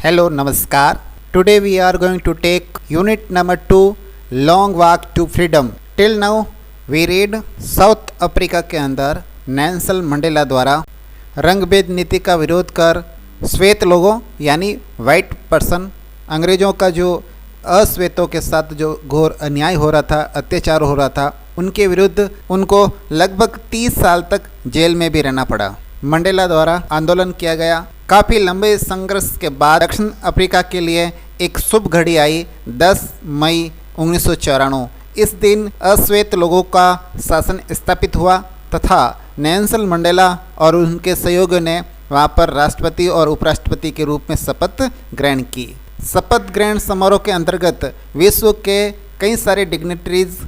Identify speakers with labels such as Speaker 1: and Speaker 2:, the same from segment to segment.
Speaker 1: Hello, Namaskar. Today we are going to take unit number 2, Long Walk to Freedom. Till now we read south Africa के अंदर Nelson Mandela द्वारा रंगभेद नीति का विरोध कर श्वेत लोगों यानी वाइट पर्सन अंग्रेज़ों का जो अश्वेतों के साथ जो घोर अन्याय हो रहा था, अत्याचार हो रहा था, उनके विरुद्ध उनको लगभग 30 साल तक जेल में भी रहना पड़ा। मंडेला द्वारा आंदोलन किया गया। काफ़ी लंबे संघर्ष के बाद दक्षिण अफ्रीका के लिए एक शुभ घड़ी आई 10 मई 1994। इस दिन अश्वेत लोगों का शासन स्थापित हुआ तथा नेल्सन मंडेला और उनके सहयोगियों ने वहां पर राष्ट्रपति और उपराष्ट्रपति के रूप में शपथ ग्रहण की। शपथ ग्रहण समारोह के अंतर्गत विश्व के कई सारे डिग्निटरीज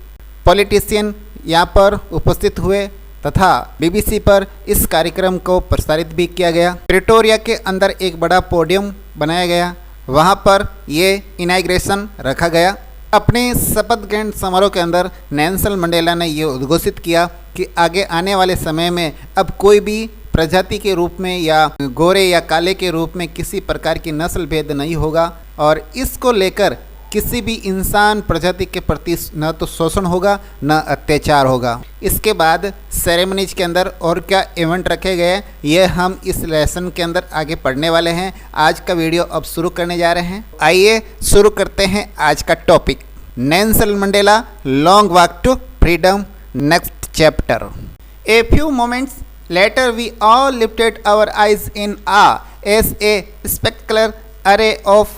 Speaker 1: पॉलिटिशियन यहाँ पर उपस्थित हुए तथा बीबीसी पर इस कार्यक्रम को प्रसारित भी किया गया। प्रिटोरिया के अंदर एक बड़ा पोडियम बनाया गया, वहां पर ये इनॉग्रेशन रखा गया। अपने शपथ ग्रहण समारोह के अंदर नेल्सन मंडेला ने ये उद्घोषित किया कि आगे आने वाले समय में अब कोई भी प्रजाति के रूप में या गोरे या काले के रूप में किसी प्रकार की नस्ल भेद नहीं होगा और इसको लेकर किसी भी इंसान प्रजाति के प्रति न तो शोषण होगा न अत्याचार होगा। इसके बाद सेरेमनीज के अंदर और क्या इवेंट रखे गए ये हम इस लेसन के अंदर आगे पढ़ने वाले हैं। आज का वीडियो अब शुरू करने जा रहे हैं। आइए शुरू करते हैं आज का topic, Nelson Mandela long walk to freedom, next chapter. A few moments later we all lifted our eyes in awe as a spectacular array of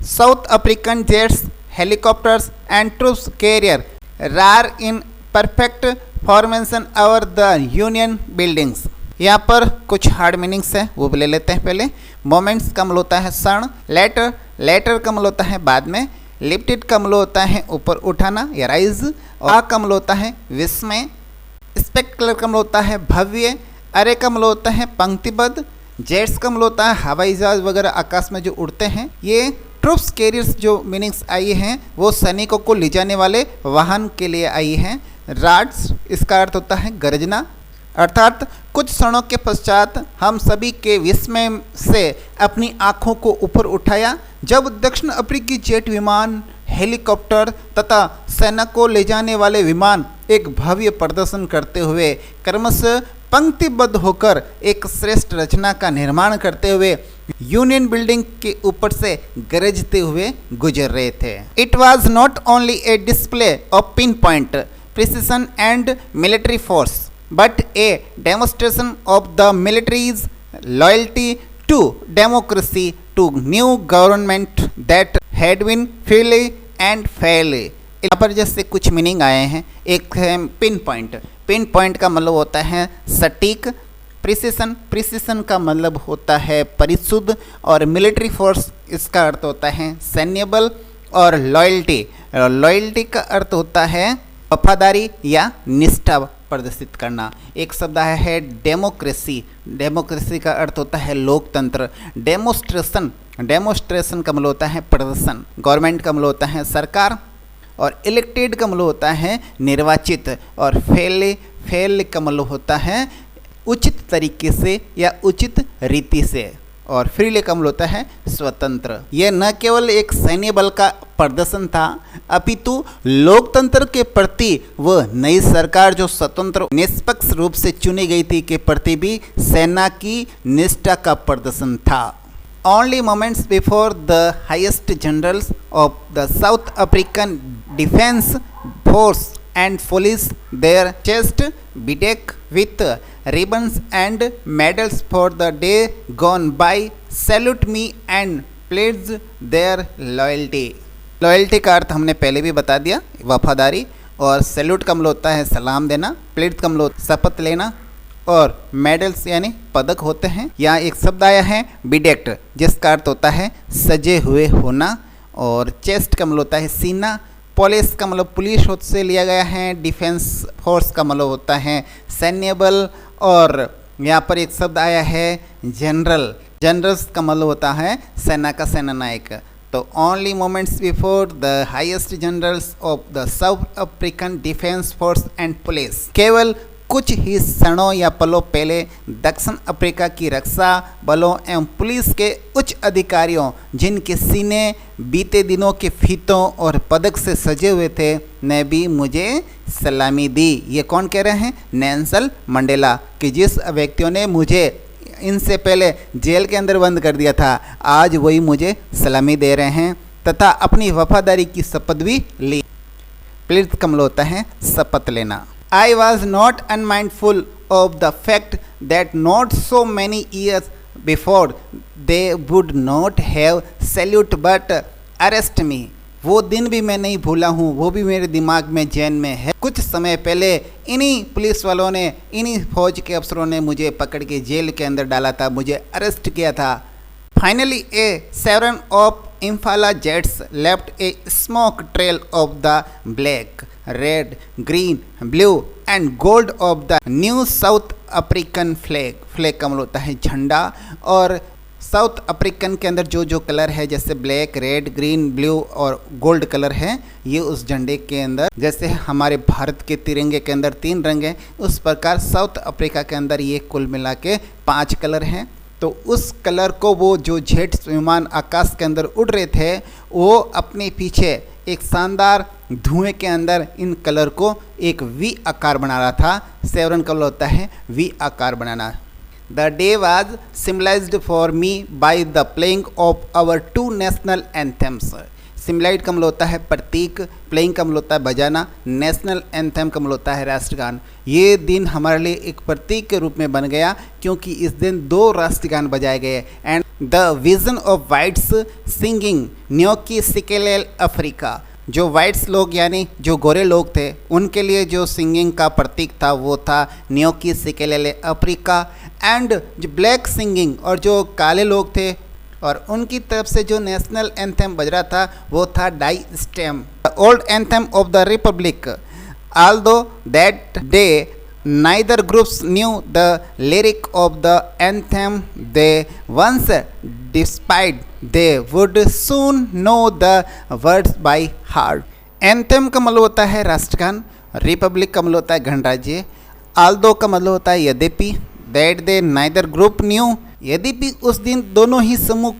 Speaker 1: South African jets, helicopters and troop carrier rear in perfect formation over the Union buildings। यहाँ पर कुछ hard meanings है वो भी ले लेते हैं। पहले मोमेंट्स का मतलब होता है क्षण, लेटर का मतलब होता है बाद में, लिफ्टेड का मतलब होता है ऊपर उठाना या राइज, आ का मतलब होता है विस्मय, स्पेक्टेकुलर का मतलब होता है भव्य, अरे का मतलब होता है पंक्तिबद्ध, जेट्स का मतलब होता है हवाई जहाज वगैरह आकाश में जो उड़ते हैं। ये ट्रूप्स कैरियर्स जो मीनिंग्स आई हैं वो सैनिकों को ले जाने वाले वाहन के लिए आई हैं। राड्स इसका अर्थ होता है गरजना, अर्थात कुछ क्षणों के पश्चात हम सभी के विस्मय से अपनी आँखों को ऊपर उठाया जब दक्षिण अफ्रीकी जेट विमान, हेलीकॉप्टर तथा सेना को ले जाने वाले विमान एक भव्य प्रदर्शन करते हुए क्रमशः पंक्तिबद्ध होकर एक श्रेष्ठ रचना का निर्माण करते हुए यूनियन बिल्डिंग के ऊपर से गरजते हुए गुजर रहे थे। It was not only a display of pinpoint precision and military force but a demonstration of the military's loyalty to democracy to new government that had been freely and fairly. यहाँ पर जैसे कुछ meaning आए हैं। एक है pin point का मतलब होता है सटीक, प्रिसिशन का मतलब होता है परिशुद्ध और मिलिट्री फोर्स इसका अर्थ होता है सैन्य बल और लॉयल्टी का अर्थ होता है वफादारी या निष्ठा प्रदर्शित करना। एक शब्द है डेमोक्रेसी का अर्थ होता है लोकतंत्र, डेमोस्ट्रेशन का मतलब होता है प्रदर्शन, गवर्नमेंट का मतलब होता है सरकार और इलेक्टेड का मतलब होता है निर्वाचित और फेल का मतलब होता है उचित तरीके से या उचित रीति से और फ्रीली का मतलब होता है स्वतंत्र। यह न केवल एक सैन्य बल का प्रदर्शन था अपितु लोकतंत्र के प्रति वह नई सरकार जो स्वतंत्र निष्पक्ष रूप से चुनी गई थी के प्रति भी सेना की निष्ठा का प्रदर्शन था। Only moments before the highest generals of the South African Defence Force and police their chest bedecked with ribbons and medals for the day gone by salute me and pledge their loyalty। Loyalty का अर्थ हमने पहले भी बता दिया, वफादारी, और salute का मतलब होता है सलाम देना, प्लेड का मतलब शपथ लेना और मेडल्स यानी पदक होते हैं। यहाँ एक शब्द आया है बिडेक्ट जिसका अर्थ होता है सजे हुए होना और चेस्ट का मतलब होता है सीना, पुलिस का मतलब पुलिस से लिया गया है, डिफेंस फोर्स का मतलब होता है सैन्य बल और यहाँ पर एक शब्द आया है जनरल्स का मतलब होता है सेना का सेनानायक। तो only moments before the highest generals of the south African defence force and police, केवल कुछ ही क्षणों या पलों पहले दक्षिण अफ्रीका की रक्षा बलों एवं पुलिस के उच्च अधिकारियों, जिनके सीने बीते दिनों के फीतों और पदक से सजे हुए थे, ने भी मुझे सलामी दी। ये कौन कह रहे हैं? नेल्सन मंडेला, कि जिस व्यक्तियों ने मुझे इनसे पहले जेल के अंदर बंद कर दिया था, आज वही मुझे सलामी दे रहे हैं तथा अपनी वफादारी की शपथ भी ली। प्लीज का मतलब होता है शपथ लेना। I was not unmindful of the fact that not so many years before they would not have salute but arrest me। वो दिन भी मैं नहीं भूला हूँ, वो भी मेरे दिमाग में जहन में है। कुछ समय पहले इन्हीं पुलिस वालों ने, इन्हीं फौज के अफसरों ने मुझे पकड़ के जेल के अंदर डाला था, मुझे अरेस्ट किया था। Finally a seven of Impala jets left a smoke trail of the black, red, green, blue and gold of the new South African flag. Flag का मतलब होता है झंडा, और साउथ अफ्रीकन के अंदर जो जो कलर है, जैसे ब्लैक, रेड, ग्रीन, ब्लू और गोल्ड कलर है, ये उस झंडे के अंदर, जैसे हमारे भारत के तिरंगे के अंदर 3 रंग हैं, उस प्रकार साउथ अफ्रीका के अंदर ये कुल मिला के 5 कलर हैं। तो उस कलर को वो जो जेट विमान आकाश के अंदर उड़ रहे थे, वो अपने पीछे एक शानदार धुएं के अंदर इन कलर को एक वी आकार बना रहा था। सेवरन कलर होता है वी आकार बनाना। The day was symbolized for me by the playing of our 2 national anthems. Symbolized का मतलब होता है प्रतीक, प्लेइंग का मतलब होता है बजाना, नेशनल एंथम का मतलब होता है राष्ट्रगान। ये दिन हमारे लिए एक प्रतीक के रूप में बन गया, क्योंकि इस दिन 2 राष्ट्रगान बजाए गए। And the vision of whites singing न्योकी सिकेलेल अफ्रीका। जो वाइट्स लोग यानी जो गोरे लोग थे, उनके लिए जो सिंगिंग का प्रतीक था वो था न्योकी सिकेलेल अफ्रीका। एंड जो ब्लैक सिंगिंग, और जो काले लोग थे और उनकी तरफ से जो नेशनल एंथम बज रहा था वो था Die Stem, old anthem of the republic. Although that day neither groups knew the lyric of the anthem they once despite they would soon know the words by heart। Anthem का मतलब होता है राष्ट्रगान, रिपब्लिक का मतलब होता है गणराज्य, आल्दो का मतलब होता है यद्यपि, that they neither group new, यद्यपि उस दिन दोनों ही समूह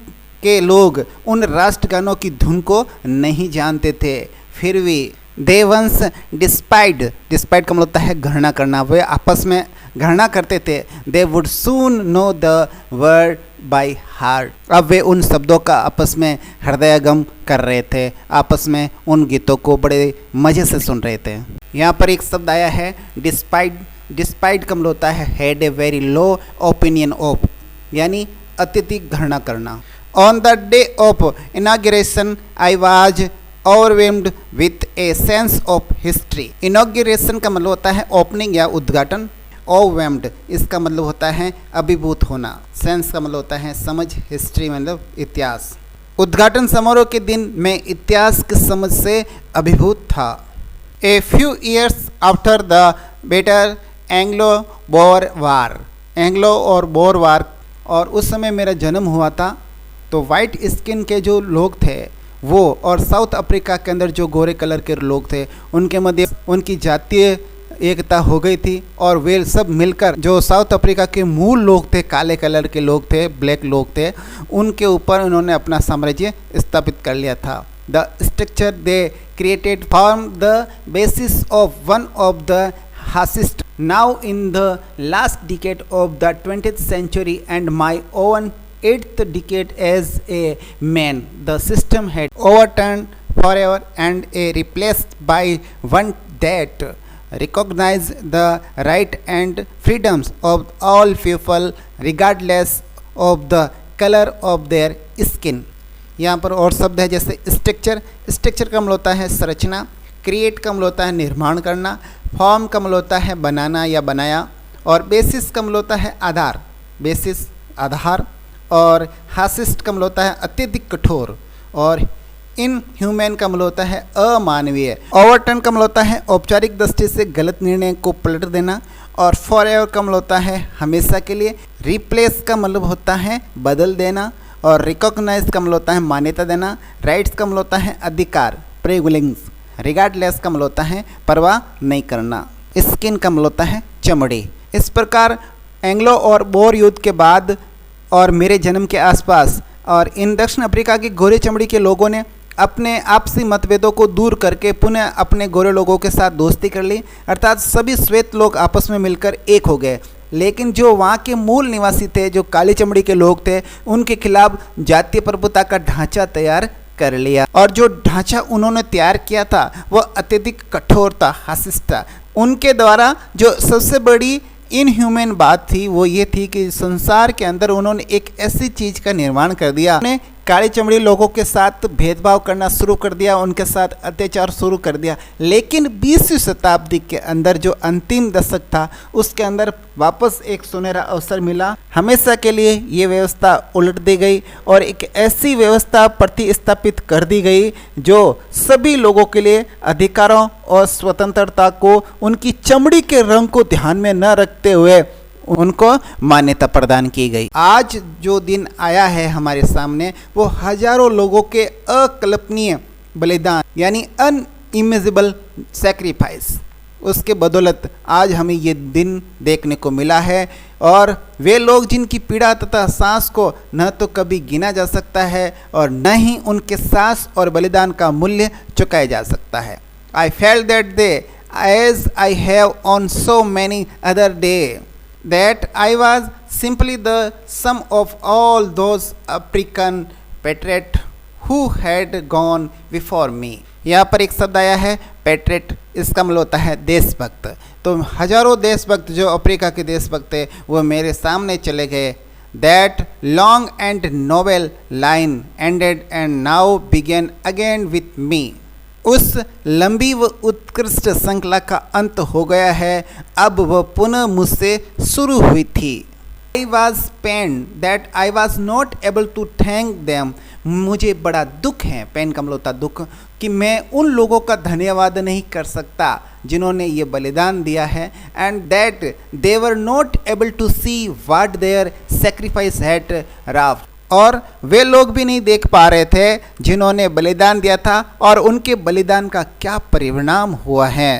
Speaker 1: के लोग उन राष्ट्रगानों की धुन को नहीं जानते थे, फिर भी दे वंस डिस्पाइट, डिस्पाइट का मतलब होता है गणना करना, वे आपस में गणना करते थे। They would soon know the word by heart, अब वे उन शब्दों का आपस में हृदयगम कर रहे थे, आपस में उन गीतों को बड़े मज़े से सुन रहे थे। यहाँ पर एक शब्द आया है डिस्पाइट। डिस्पाइट का मतलब होता है had a very low opinion of, यानी अत्यधिक गणना करना। On the day of inauguration I was overwhelmed with a sense of history। Inauguration का मतलब होता है ओपनिंग या उद्घाटन, overwhelmed इसका मतलब होता है अभिभूत होना, सेंस का मतलब होता है समझ, हिस्ट्री मतलब इतिहास। उद्घाटन समारोह के दिन मैं इतिहास की समझ से अभिभूत था। A few years after the better Anglo bore war, Anglo और बोर वार, और उस समय मेरा जन्म हुआ था, तो वाइट स्किन के जो लोग थे वो और साउथ अफ्रीका के अंदर जो गोरे कलर के लोग थे, उनके मध्य उनकी जातीय एकता हो गई थी, और वे सब मिलकर जो साउथ अफ्रीका के मूल लोग थे, काले कलर के लोग थे, ब्लैक लोग थे, उनके ऊपर उन्होंने अपना साम्राज्य स्थापित कर लिया था। The structure they created form the basis of one of the harshest now in the last decade of the 20th century and my own 8th decade as a man, the system had overturned forever and replaced by one that recognized the right and freedoms of all people regardless of the color of their skin। यहाँ पर और शब्द है जैसे structure. Structure का मतलब होता है संरचना, क्रिएट का मतलब होता है निर्माण करना, फॉर्म का मतलब होता है बनाना या बनाया, और बेसिस का मतलब होता है आधार, बेसिस आधार, और हासिस्ट का मतलब होता है अत्यधिक कठोर, और इन ह्यूमन का मतलब होता है अमानवीय। ओवरटर्न का मतलब होता है औपचारिक दृष्टि से गलत निर्णय को पलट देना, और फॉरएवर का मतलब होता है हमेशा के लिए। रिप्लेस का मतलब होता है बदल देना, और रिकॉग्नाइज का मतलब होता है मान्यता देना। राइट्स का मतलब होता है अधिकार, प्रिविलेजेस। रिगार्डलेस का मतलब होता है परवाह नहीं करना। स्किन का मतलब होता है चमड़ी। इस प्रकार एंग्लो और बोर युद्ध के बाद और मेरे जन्म के आसपास और इन दक्षिण अफ्रीका की गोरे चमड़ी के लोगों ने अपने आपसी मतभेदों को दूर करके पुनः अपने गोरे लोगों के साथ दोस्ती कर ली, अर्थात सभी श्वेत लोग आपस में मिलकर एक हो गए। लेकिन जो वहाँ के मूल निवासी थे, जो काली चमड़ी के लोग थे, उनके खिलाफ जातीय प्रभुता का ढांचा तैयार कर लिया। और जो ढांचा उन्होंने तैयार किया था वह अत्यधिक कठोर था, हासिस था। उनके द्वारा जो सबसे बड़ी इनह्यूमन बात थी वो ये थी कि संसार के अंदर उन्होंने एक ऐसी चीज़ का निर्माण कर दिया, उन्होंने काली चमड़ी लोगों के साथ भेदभाव करना शुरू कर दिया, उनके साथ अत्याचार शुरू कर दिया। लेकिन 20वीं शताब्दी के अंदर जो अंतिम दशक था उसके अंदर वापस एक सुनहरा अवसर मिला। हमेशा के लिए ये व्यवस्था उलट दी गई और एक ऐसी व्यवस्था प्रतिस्थापित कर दी गई जो सभी लोगों के लिए अधिकारों और स्वतंत्रता को उनकी चमड़ी के रंग को ध्यान में न रखते हुए उनको मान्यता प्रदान की गई। आज जो दिन आया है हमारे सामने वो हजारों लोगों के अकल्पनीय बलिदान यानी अनइमेजिबल सैक्रिफाइस, उसके बदौलत आज हमें ये दिन देखने को मिला है। और वे लोग जिनकी पीड़ा तथा सांस को न तो कभी गिना जा सकता है और न ही उनके सांस और बलिदान का मूल्य चुकाया जा सकता है। I felt that day as I have on so many other day that I was simply the sum of all those African patriots who had gone before me। यहाँ पर एक शब्द आया है पैट्रियट, इसका मतलब होता है देशभक्त। तो हजारों देशभक्त जो अफ्रीका के देशभक्त थे वो मेरे सामने चले गए। That long and noble line ended and now began again with me। उस लंबी व उत्कृष्ट श्रृंखला का अंत हो गया है, अब वह पुनः मुझसे शुरू हुई थी। I was pained that I was not able to thank them। मुझे बड़ा दुख है, पेन का मतलब होता दुख, कि मैं उन लोगों का धन्यवाद नहीं कर सकता जिन्होंने ये बलिदान दिया है। And that they were not able to see what their sacrifice had wrought। और वे लोग भी नहीं देख पा रहे थे जिन्होंने बलिदान दिया था और उनके बलिदान का क्या परिणाम हुआ है।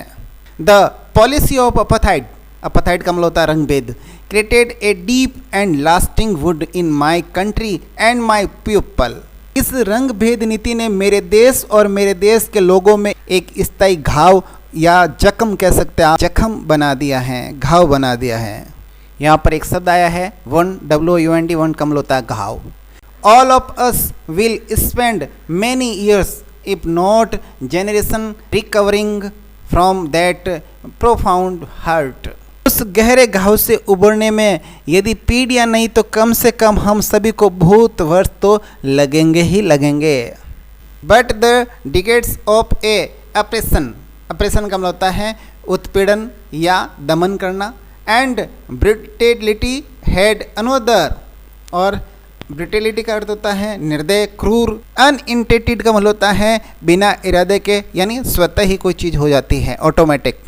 Speaker 1: The policy of apartheid, apartheid का मतलब होता है रंगभेद, created a deep and lasting wound in my country and my people. इस रंग भेद नीति ने मेरे देश और मेरे देश के लोगों में एक स्थायी घाव या जख्म कह सकते हैं, जख्म बना दिया है, घाव बना दिया है। यहाँ पर एक शब्द आया है वन, WUND, वन का मतलब होता है घाव। All of us will spend many years, if not generation, recovering from that profound hurt। उस गहरे घाव से उबरने में यदि पीढ़ियाँ नहीं तो कम से कम हम सभी को बहुत वर्ष तो लगेंगे ही लगेंगे। But the decades of a oppression, oppression का मतलब होता है उत्पीड़न या दमन करना, and brutality had another, और ब्रिटेलिटी का अर्थ होता है निर्दय, क्रूर। अनइंटेंटेड का मतलब होता है बिना इरादे के, यानी स्वतः ही कोई चीज़ हो जाती है, ऑटोमेटिक।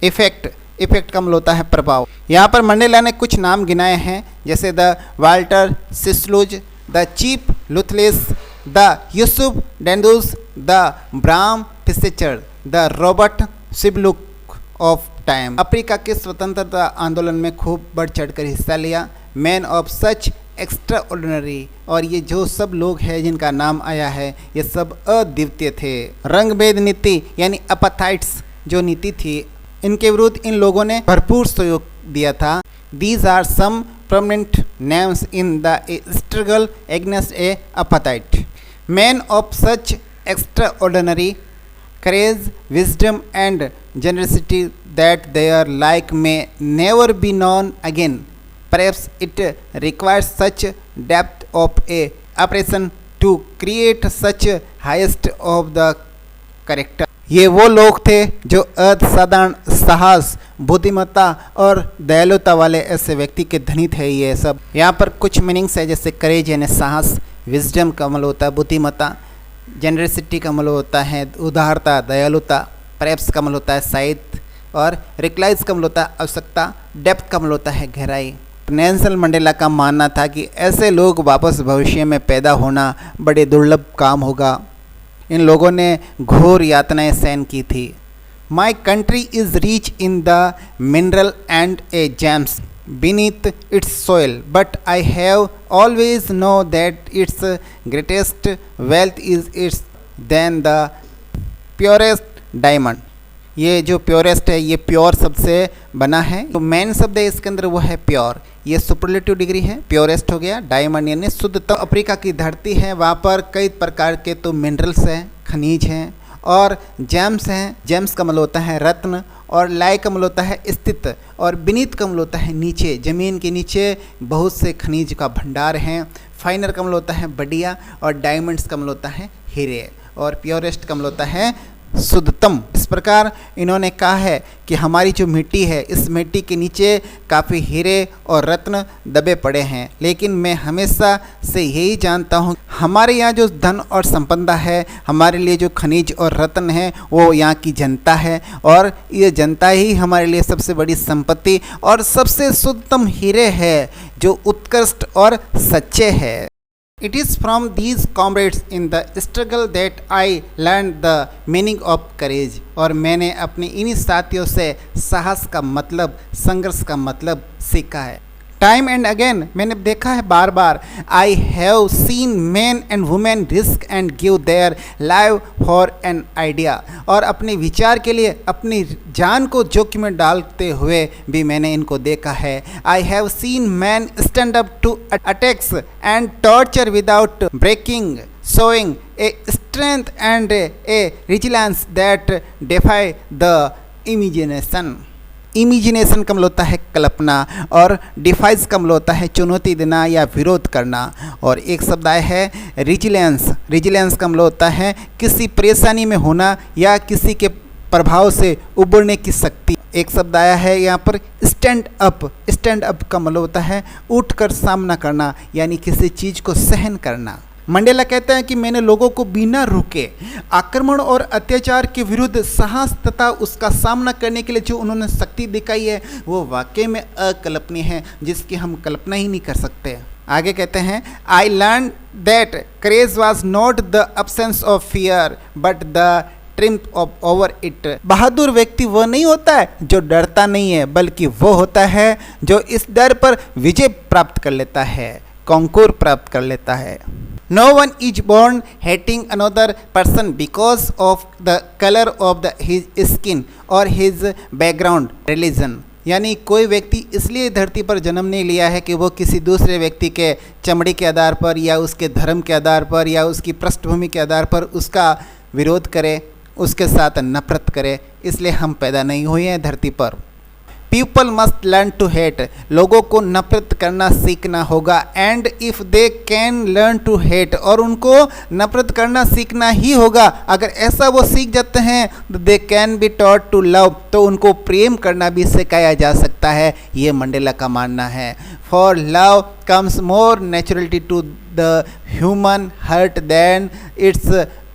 Speaker 1: इफेक्ट, इफेक्ट का मतलब होता है प्रभाव। यहाँ पर मंडेला ने कुछ नाम गिनाए हैं जैसे the Walter Sisulus, the Chief Luthulis, the Yusuf Dadoos, the Bram Fischers, the Robert Sobukwes of time. Africa के स्वतंत्रता आंदोलन में खूब बढ़ चढ़ कर हिस्सा लिया। Man of such extra ordinary, और ये जो सब लोग हैं जिनका नाम आया है ये सब अद्वितीय थे। रंगभेद नीति यानी अपार्थाइड्स जो नीति थी, इनके विरुद्ध इन लोगों ने भरपूर सहयोग दिया था। These are some prominent names in the struggle against a apartheid। Men of such extraordinary courage, wisdom and generosity that their like may never be known again। Perhaps it requires such depth of a oppression to create such highest of the character। ये वो लोग थे जो असाधारण साहस, बुद्धिमत्ता और दयालुता वाले ऐसे व्यक्ति के धनी थे। ये सब यहाँ पर कुछ मीनिंग्स है जैसे करेज यानी साहस, विजडम का मतलब होता है बुद्धिमत्ता, जेनरसिटी का मतलब होता है उदारता, दयालुता, परहैप्स का मतलब होता है शायद, और रिक्लाइज का मतलब होता है आवश्यकता, डेप्थ का मतलब होता है गहराई। नेल्सन मंडेला का मानना था कि ऐसे लोग वापस भविष्य में पैदा होना बड़े दुर्लभ काम होगा। इन लोगों ने घोर यातनाएं सहन की थी। My country is rich in the mineral and gems beneath its soil, but I have always known that its greatest wealth is its than the purest diamond. ये जो प्योरेस्ट है ये प्योर शब्द से बना है, तो मेन शब्द है इसके अंदर वो है प्योर, ये सुपरलेटिव डिग्री है, प्योरेस्ट हो गया। डायमंड यानी शुद्धतम। अफ्रीका की धरती है, वहाँ पर कई प्रकार के तो मिनरल्स हैं, खनिज हैं और जेम्स हैं। जेम्स का मतलब होता है रत्न, और लाई का मतलब होता है स्थित, और बीनीथ का मतलब होता है नीचे, ज़मीन के नीचे बहुत से खनिज का भंडार हैं। फाइनर का मतलब होता है बढ़िया, और डायमंड्स का मतलब होता है हीरे, और प्योरेस्ट का मतलब होता है शुद्धतम। इस प्रकार इन्होंने कहा है कि हमारी जो मिट्टी है, इस मिट्टी के नीचे काफ़ी हीरे और रत्न दबे पड़े हैं, लेकिन मैं हमेशा से यही जानता हूँ हमारे यहाँ जो धन और संपदा है, हमारे लिए जो खनिज और रत्न है, वो यहाँ की जनता है, और ये जनता ही हमारे लिए सबसे बड़ी संपत्ति और सबसे शुद्धतम हीरे है जो उत्कृष्ट और सच्चे हैं। It is from these comrades in the struggle that I learned the meaning of courage। और मैंने अपने इन्हीं साथियों से साहस का मतलब, संघर्ष का मतलब सीखा है। टाइम एंड अगेन मैंने देखा है बार बार, I have seen man and women risk and give their life for an idea. और अपने विचार के लिए अपनी जान को जोखिम में डालते हुए भी मैंने इनको देखा है। I have seen man stand up to attacks and torture without breaking, showing a strength and a resilience that defy the imagination। Imagination का मतलब होता है कल्पना, और डिफाइज का मतलब होता है चुनौती देना या विरोध करना। और एक शब्द आया है रिजिलेंस। रिजिलेंस का मतलब होता है किसी परेशानी में होना या किसी के प्रभाव से उबरने की शक्ति। एक शब्द आया है यहाँ पर स्टैंड अप। स्टैंड अप का मतलब होता है उठकर सामना करना, यानी किसी चीज़ को सहन करना। मंडेला कहते हैं कि मैंने लोगों को बिना रुके आक्रमण और अत्याचार के विरुद्ध साहस तथा उसका सामना करने के लिए जो उन्होंने शक्ति दिखाई है, वो वाकई में अकल्पनीय है, जिसकी हम कल्पना ही नहीं कर सकते। आगे कहते हैं, I learn that courage was not the absence of fear but the triumph of over it. बहादुर व्यक्ति वो नहीं होता है जो डरता नहीं है, बल्कि वो होता है जो इस डर पर विजय प्राप्त कर लेता है, कॉन्कोर प्राप्त कर लेता है। No one is born hating another person because of the color of his skin or his background religion। यानी कोई व्यक्ति इसलिए धरती पर जन्म नहीं लिया है कि वो किसी दूसरे व्यक्ति के चमड़ी के आधार पर या उसके धर्म के आधार पर या उसकी पृष्ठभूमि के आधार पर उसका विरोध करे, उसके साथ नफरत करे। इसलिए हम पैदा नहीं हुए हैं धरती पर। People must learn to hate. लोगों को नफरत करना सीखना होगा। And if they can learn to hate, और उनको नफरत करना सीखना ही होगा। अगर ऐसा वो सीख जाते हैं तो they can be taught to love, तो उनको प्रेम करना भी सिखाया जा सकता है। ये मंडेला का मानना है। For love comes more naturality to the human heart than its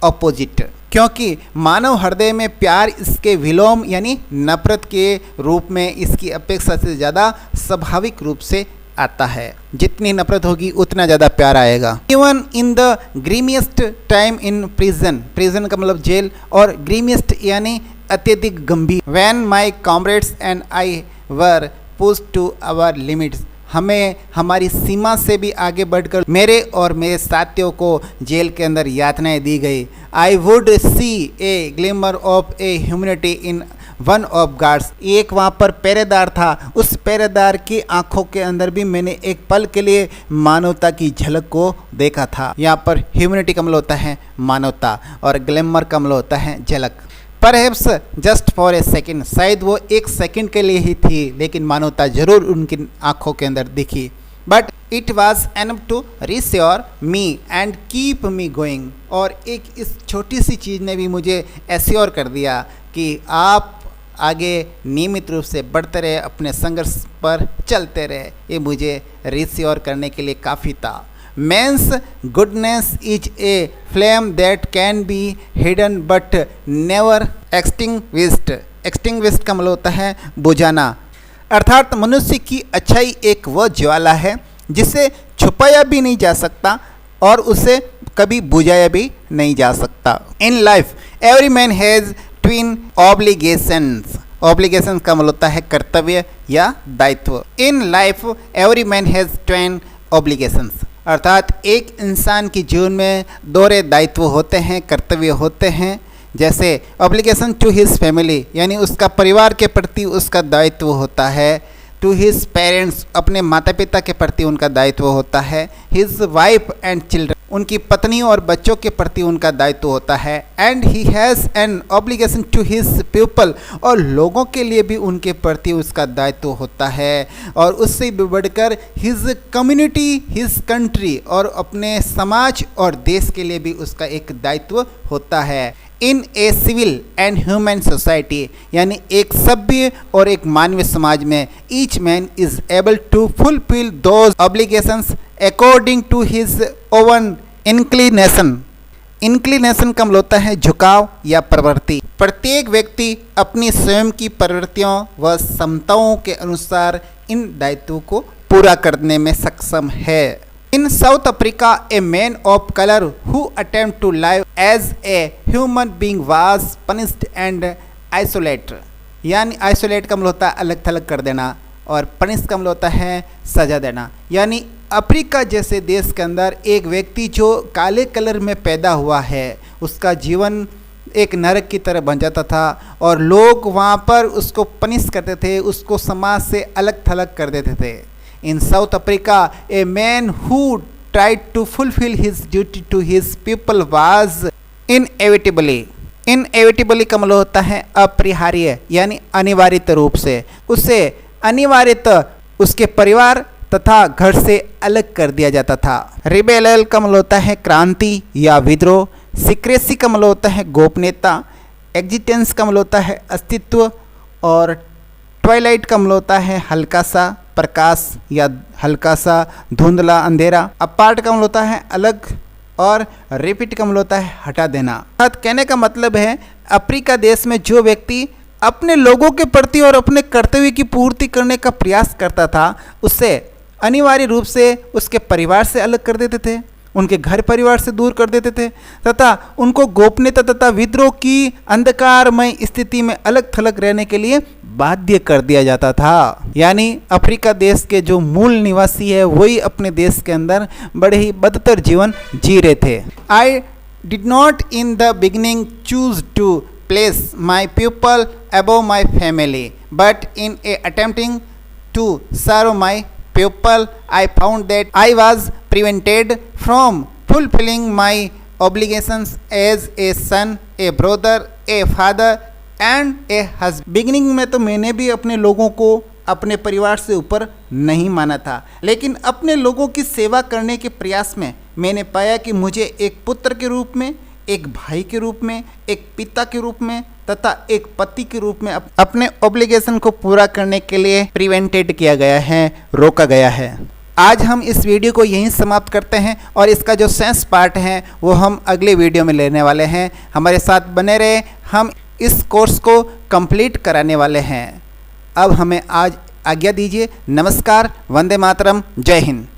Speaker 1: opposite. क्योंकि मानव हृदय में प्यार इसके विलोम यानी नफरत के रूप में इसकी अपेक्षा से ज़्यादा स्वाभाविक रूप से आता है। जितनी नफरत होगी उतना ज़्यादा प्यार आएगा। Even in the grimmest time in prison. Prison का मतलब जेल, और ग्रीमियस्ट यानी अत्यधिक गंभीर। When my comrades and I were pushed to our limits. हमें हमारी सीमा से भी आगे बढ़कर मेरे और मेरे साथियों को जेल के अंदर यातनाएं दी गई। I would see A glimmer of A humanity in one of guards. एक वहाँ पर पहरेदार था, उस पहरेदार की आंखों के अंदर भी मैंने एक पल के लिए मानवता की झलक को देखा था। यहाँ पर ह्यूमैनिटी का मतलब होता है मानवता, और ग्लैमर का मतलब होता है झलक। Perhaps just for a second. शायद वो एक सेकंड के लिए ही थी, लेकिन मानवता जरूर उनकी आंखों के अंदर दिखी। But it was enough to reassure me and keep me going. और एक इस छोटी सी चीज़ ने भी मुझे एश्योर कर दिया कि आप आगे नियमित रूप से बढ़ते रहे, अपने संघर्ष पर चलते रहे। ये मुझे रिश्योर करने के लिए काफ़ी था। Man's goodness is a flame that can be hidden but never extinguished। extinguished का मतलब होता है बुझाना। अर्थात मनुष्य की अच्छाई एक वह ज्वाला है जिसे छुपाया भी नहीं जा सकता और उसे कभी बुझाया भी नहीं जा सकता। In life every man has between obligations. Obligations का मतलब होता है कर्तव्य या दायित्व। In life every man has Twain obligations, अर्थात एक इंसान के जीवन में दोहरे दायित्व होते हैं, कर्तव्य होते हैं। जैसे ऑब्लिगेशन टू हिज फैमिली, यानी उसका परिवार के प्रति उसका दायित्व होता है। टू हिज पेरेंट्स, अपने माता पिता के प्रति उनका दायित्व होता है। हिज वाइफ एंड चिल्ड्रन, उनकी पत्नी और बच्चों के प्रति उनका दायित्व होता है। And he has an obligation to his people, और लोगों के लिए भी उनके प्रति उसका दायित्व होता है। और उससे भी बढ़कर हिज कम्युनिटी, हिज कंट्री, और अपने समाज और देश के लिए भी उसका एक दायित्व होता है। In a civil and human society, यानी एक सभ्य और एक मानवीय समाज में each man is able to fulfil those obligations according to his own inclination. Inclination का मतलब होता है झुकाव या प्रवृत्ति। प्रत्येक व्यक्ति अपनी स्वयं की प्रवृत्तियों व क्षमताओं के अनुसार इन दायित्वों को पूरा करने में सक्षम है। In South Africa, a man of color who attempted to live as a human being was punished and isolated। यानी isolate का मतलब होता है अलग थलग कर देना, और punish का मतलब होता है सजा देना। यानी अफ्रीका जैसे देश के अंदर एक व्यक्ति जो काले कलर में पैदा हुआ है, उसका जीवन एक नरक की तरह बन जाता था, और लोग वहाँ पर उसको पनिश करते थे, उसको समाज से अलग थलग कर देते थे। In South Africa, a man who tried to fulfill his duty to his people was inevitably का मतलब होता है अपरिहार्य, यानी अनिवार्य रूप से उसे अनिवार्यतः उसके परिवार तथा घर से अलग कर दिया जाता था। रिबेलियन का मतलब होता है क्रांति या विद्रोह। सीक्रेसी का मतलब होता है गोपनीयता। एग्जिस्टेंस का मतलब होता है अस्तित्व, और ट्वाइलाइट का मतलब होता है हल्का सा प्रकाश या हल्का सा धुंधला अंधेरा। अपार्ट का मतलब होता है अलग, और रिपीट का मतलब होता है हटा देना। कहने का मतलब है अफ्रीका देश में जो व्यक्ति अपने लोगों के प्रति और अपने कर्तव्य की पूर्ति करने का प्रयास करता था, उससे अनिवार्य रूप से उसके परिवार से अलग कर देते थे, उनके घर परिवार से दूर कर देते थे, तथा उनको गोपनीयता तथा विद्रोह की अंधकारमय स्थिति में अलग थलग रहने के लिए बाध्य कर दिया जाता था। यानी अफ्रीका देश के जो मूल निवासी है वही अपने देश के अंदर बड़े ही बदतर जीवन जी रहे थे। I did not in the beginning choose to place my people above my family, but in a attempting to serve my people, I found that I was prevented from fulfilling my obligations as a son, a brother, a father and a husband। Beginning में तो मैंने भी अपने लोगों को अपने परिवार से ऊपर नहीं माना था, लेकिन अपने लोगों की सेवा करने के प्रयास में मैंने पाया कि मुझे एक पुत्र के रूप में, एक भाई के रूप में, एक पिता के रूप में तथा एक पति के रूप में अपने ऑब्लिगेशन को पूरा करने के लिए प्रिवेंटेड किया गया है, रोका गया है। आज हम इस वीडियो को यहीं समाप्त करते हैं, और इसका जो सेंस पार्ट है वो हम अगले वीडियो में लेने वाले हैं। हमारे साथ बने रहे, हम इस कोर्स को कंप्लीट कराने वाले हैं। अब हमें आज आज्ञा दीजिए। नमस्कार, वंदे मातरम, जय हिंद।